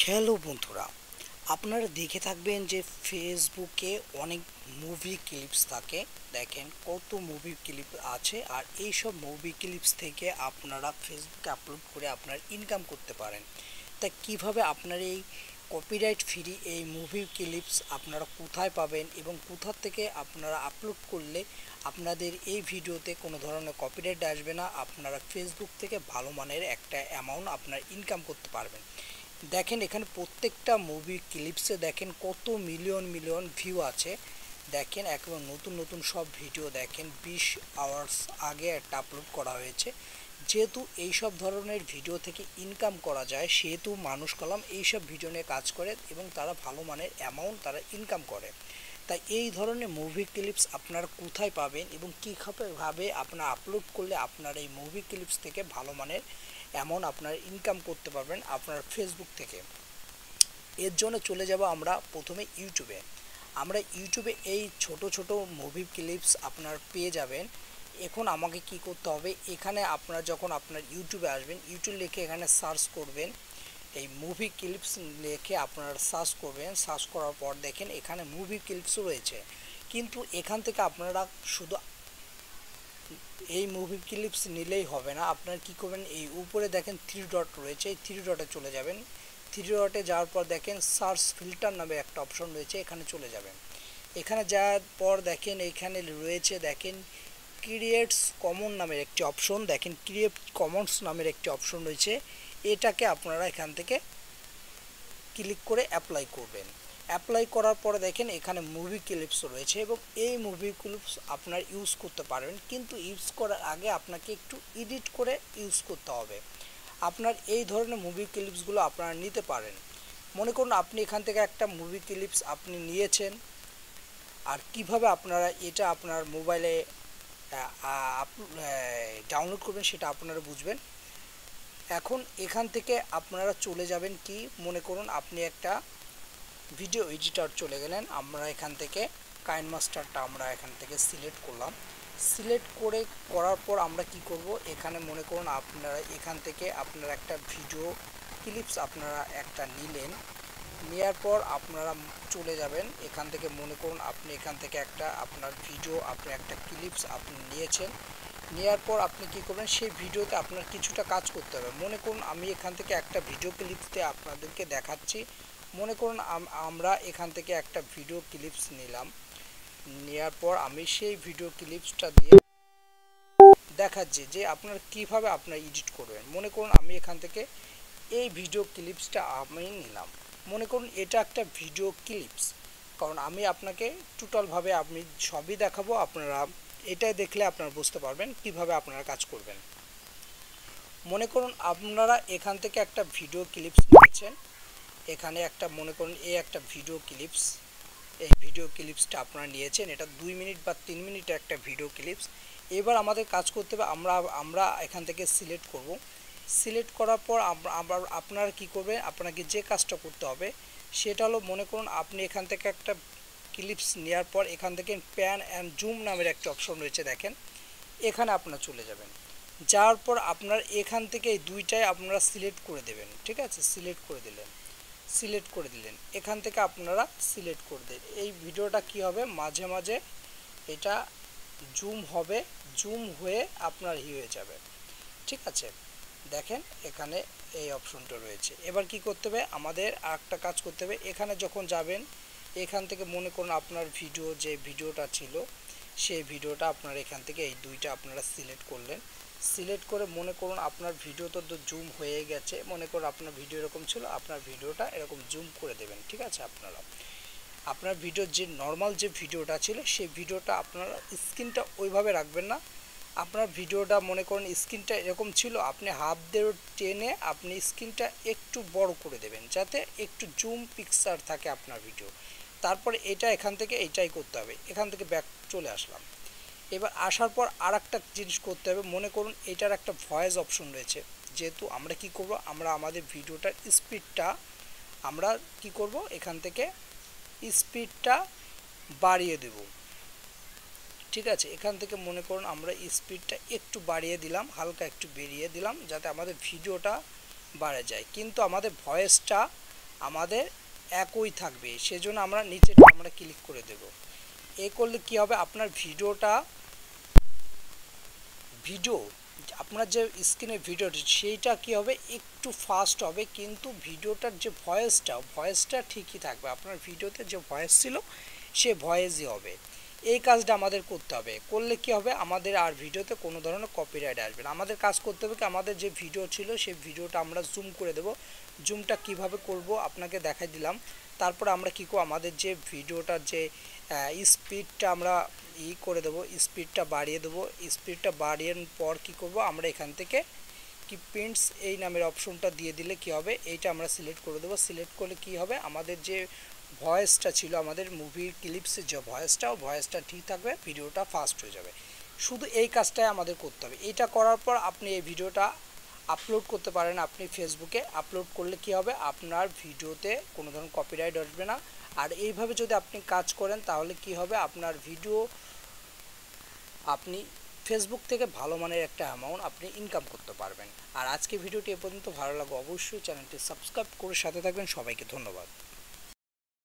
Hello বন্ধুরা, আপনারা দেখে থাকবেন যে ফেসবুকে অনেক মুভি ক্লিপস থাকে। দেখেন কত মুভি ক্লিপ আছে, আর এই সব মুভি ক্লিপস থেকে আপনারা ফেসবুকে আপলোড করে আপনার ইনকাম করতে পারেন। তা কিভাবে আপনার এই কপিরাইট ফ্রি এই মুভি ক্লিপস আপনারা কোথায় পাবেন এবং কোথা থেকে আপনারা আপলোড করলে আপনাদের এই ভিডিওতে কোনো ধরনের কপিরাইট আসবে না, আপনারা ফেসবুক থেকে ভালো মানের একটা অ্যামাউন্ট আপনার ইনকাম করতে পারবেন। দেখেন এখানে প্রত্যেকটা মুভি ক্লিপসে দেখেন কত মিলিয়ন মিলিয়ন ভিউ আছে। দেখেন একেবারে নতুন নতুন সব ভিডিও, দেখেন 20 আওয়ার্স আগে একটা আপলোড করা হয়েছে। যেহেতু এই সব ধরনের ভিডিও থেকে ইনকাম করা যায়, সেহেতু মানুষ কলম এইসব ভিডিও নিয়ে কাজ করে এবং তারা ভালো মানের অ্যামাউন্ট তারা ইনকাম করে। তাই এই ধরনের মুভি ক্লিপস আপনারা কোথায় পাবেন এবং কীভাবে আপনারা আপলোড করলে আপনার এই মুভি ক্লিপস থেকে ভালো মানের অ্যামাউন্ট আপনার ইনকাম করতে পারবেন আপনার ফেসবুক থেকে। এর জন্য চলে যাব আমরা প্রথমে ইউটিউবে। আমরা ইউটিউবে এই ছোট ছোট মুভি ক্লিপস আপনার পেয়ে যাবেন। এখন আমাকে কি করতে হবে, এখানে আপনারা যখন আপনার ইউটিউবে আসবেন, ইউটিউব লিখে এখানে সার্চ করবেন, এই মুভি ক্লিপস লিখে আপনারা সার্চ করবেন। সার্চ করার পর দেখেন এখানে মুভি ক্লিপসও রয়েছে, কিন্তু এখান থেকে আপনারা শুধু এই মুভি ক্লিপস নিলেই হবে না। আপনার কি করবেন, এই উপরে দেখেন থ্রি ডট রয়েছে, এই থ্রি ডটে চলে যাবেন। থ্রি ডটে যাওয়ার পর দেখেন সার্চ ফিল্টার নামে একটা অপশন রয়েছে, এখানে চলে যাবেন। এখানে যাওয়ার পর দেখেন এখানে রয়েছে দেখেন ক্রিয়েটস কমন নামের একটি অপশন, দেখেন ক্রিয়েট কমন্স নামের একটি অপশন রয়েছে। এটাকে আপনারা এখান থেকে ক্লিক করে অ্যাপ্লাই করবেন। অ্যাপ্লাই করার পরে দেখেন এখানে মুভি ক্লিপস রয়েছে এবং এই মুভি ক্লিপস আপনার ইউজ করতে পারবেন, কিন্তু ইউজ করার আগে আপনাকে একটু এডিট করে ইউজ করতে হবে। আপনার এই ধরনের মুভি ক্লিপসগুলো আপনারা নিতে পারেন। মনে করুন আপনি এখান থেকে একটা মুভি ক্লিপস আপনি নিয়েছেন, আর কিভাবে আপনারা এটা আপনার মোবাইলে ডাউনলোড করবেন সেটা আপনারা বুঝবেন। এখন এখান থেকে আপনারা চলে যাবেন, কি মনে করুন আপনি একটা ভিডিও এডিটর চলে গেলেন। আমরা এখান থেকে কাইন মাস্টারটা আমরা এখান থেকে সিলেক্ট করলাম। সিলেক্ট করার পর আমরা কি করব, এখানে মনে করুন আপনারা এখান থেকে আপনারা একটা ভিডিও ক্লিপস আপনারা একটা নিলেন। নেওয়ার পর আপনারা চলে যাবেন এখান থেকে, মনে করুন আপনি এখান থেকে একটা আপনার ভিডিও আপনি একটা ক্লিপস আপনি নিয়েছেন। নেওয়ার পর আপনি কি করবেন, সেই ভিডিওতে আপনার কিছুটা কাজ করতে হবে। মনে করুন আমি এখান থেকে একটা ভিডিও ক্লিপসতে আপনাদেরকে দেখাচ্ছি। মনে করুন আমরা এখান থেকে একটা ভিডিও ক্লিপস নিলাম। নেওয়ার পর আমি সেই ভিডিও ক্লিপসটা দিয়ে দেখাচ্ছি যে আপনার কিভাবে আপনার এডিট করবেন। মনে করুন আমি এখান থেকে এই ভিডিও ক্লিপসটা আমি নিলাম। মনে করুন এটা একটা ভিডিও ক্লিপস, কারণ আমি আপনাকে টোটালভাবে আমি সবই দেখাবো। আপনারা এটাই দেখলে আপনারা বুঝতে পারবেন কিভাবে আপনারা কাজ করবেন। মনে করুন আপনারা এখান থেকে একটা ভিডিও ক্লিপস নিয়েছেন। এখানে একটা মনে করুন এই একটা ভিডিও ক্লিপস, এই ভিডিও ক্লিপসটা আপনারা নিয়েছেন। এটা 2 মিনিট বা 3 মিনিটের একটা ভিডিও ক্লিপস। এবার আমাদের কাজ করতে হবে, আমরা এখান থেকে সিলেক্ট করব। সিলেক্ট করার পর আপনারা কি করবেন, আপনাকে যে কাজটা করতে হবে সেটা হলো, মনে করুন আপনি এখান থেকে একটা ক্লিপস নেওয়ার পর এখান থেকে প্যান অ্যান্ড জুম নামের একটা অপশন রয়েছে, দেখেন এখানে আপনারা চলে যাবেন। যাওয়ার পর আপনার এখান থেকে এই দুইটাই আপনারা সিলেক্ট করে দেবেন। ঠিক আছে, সিলেক্ট করে দিলেন এখান থেকে আপনারা সিলেক্ট করে দেন। এই ভিডিওটা কি হবে, মাঝে মাঝে এটা জুম হবে, জুম হয়ে আপনার হয়ে যাবে। ঠিক আছে, দেখেন এখানে এই অপশনটা রয়েছে। এবার কি করতে হবে, আমাদের আরেকটা কাজ করতে হবে। এখানে যখন যাবেন এখান থেকে মনে করুন আপনার ভিডিও যে ভিডিওটা ছিল সেই ভিডিওটা আপনারা এখান থেকে এই দুইটা আপনারা সিলেক্ট করলেন। সিলেক্ট করে মনে করুন আপনার ভিডিও তো জুম হয়ে গেছে, মনে করুন আপনার ভিডিও এরকম ছিল, আপনার ভিডিওটা এরকম জুম করে দেবেন। ঠিক আছে, আপনার ভিডিওর যে নর্মাল যে ভিডিওটা ছিল সেই ভিডিওটা আপনারা স্ক্রিনটা ওইভাবে রাখবেন না। আপনার ভিডিওটা মনে করেন স্ক্রিনটা এরকম ছিল, আপনি হাত দিয়ে টেনে আপনি স্ক্রিনটা একটু বড় করে দেবেন যাতে একটু জুম পিকচার থাকে আপনার ভিডিও। তারপরে এটা এখান থেকে এইটাই করতে হবে। এখান থেকে ব্যাক চলে আসলাম। এবার আসার পর আর একটা জিনিস করতে হবে, মনে করুন এটার একটা ভয়েস অপশন রয়েছে। যেহেতু আমরা কি করব, আমরা আমাদের ভিডিওটার স্পিডটা আমরা কি করব, এখান থেকে স্পিডটা বাড়িয়ে দেব। ঠিক আছে, এখান থেকে মনে করুন আমরা স্পিডটা একটু বাড়িয়ে দিলাম, হালকা একটু বেরিয়ে দিলাম যাতে আমাদের ভিডিওটা বাড়ে যায়, কিন্তু আমাদের ভয়েসটা আমাদের একই থাকবে, সেজন্য আমরা নিচে আমরা ক্লিক করে দেব। এই করলে কি হবে, আপনার ভিডিও আপনার যে স্ক্রিনে ভিডিওটি সেইটা কি হবে একটু ফাস্ট হবে, কিন্তু ভিডিওটার যে ভয়েসটা ঠিকই থাকবে। আপনার ভিডিওতে যে ভয়েস ছিল সে ভয়েসই হবে। এই কাজটা আমাদের করতে হবে, করলে কি হবে আমাদের আর ভিডিওতে কোনো ধরনের কপিরাইট আসবে না। আমাদের কাজ করতে হবে কি, আমাদের যে ভিডিও ছিল সেই ভিডিওটা আমরা জুম করে দেব। জুমটা কিভাবে করব আপনাকে দেখাই দিলাম। তারপর আমরা কি করব, আমাদের যে ভিডিওটার যে স্পিডটা আমরা করে দেবো, স্পিডটা বাড়িয়ে দেবো। স্পিডটা বাড়িয়ে পর কি করব, আমরা এখান থেকে কি প্রিন্টস এই নামের অপশনটা দিয়ে দিলে কি হবে, এইটা আমরা সিলেক্ট করে দেবো। সিলেক্ট করলে কি হবে, আমাদের যে ভয়েসটা ছিল, আমাদের মুভির ক্লিপসের যে ভয়েসটা ঠিক থাকবে, ভিডিওটা ফাস্ট হয়ে যাবে। শুধু এই কাজটাই আমাদের করতে হবে। এইটা করার পর আপনি এই ভিডিওটা আপলোড করতে পারেন। আপনি ফেসবুকে আপলোড করলে কি হবে, আপনার ভিডিওতে কোনো ধরনের কপিরাইট আসবে না। আর এইভাবে যদি আপনি কাজ করেন তাহলে কি হবে, আপনার ভিডিও আপনি ফেসবুক থেকে ভালো মানের একটা অ্যামাউন্ট আপনি ইনকাম করতে পারবেন। আর আজকে ভিডিওটি এ পর্যন্ত ভালো লাগবে অবশ্যই চ্যানেলটি সাবস্ক্রাইব করে সাথে থাকবেন। সবাইকে ধন্যবাদ।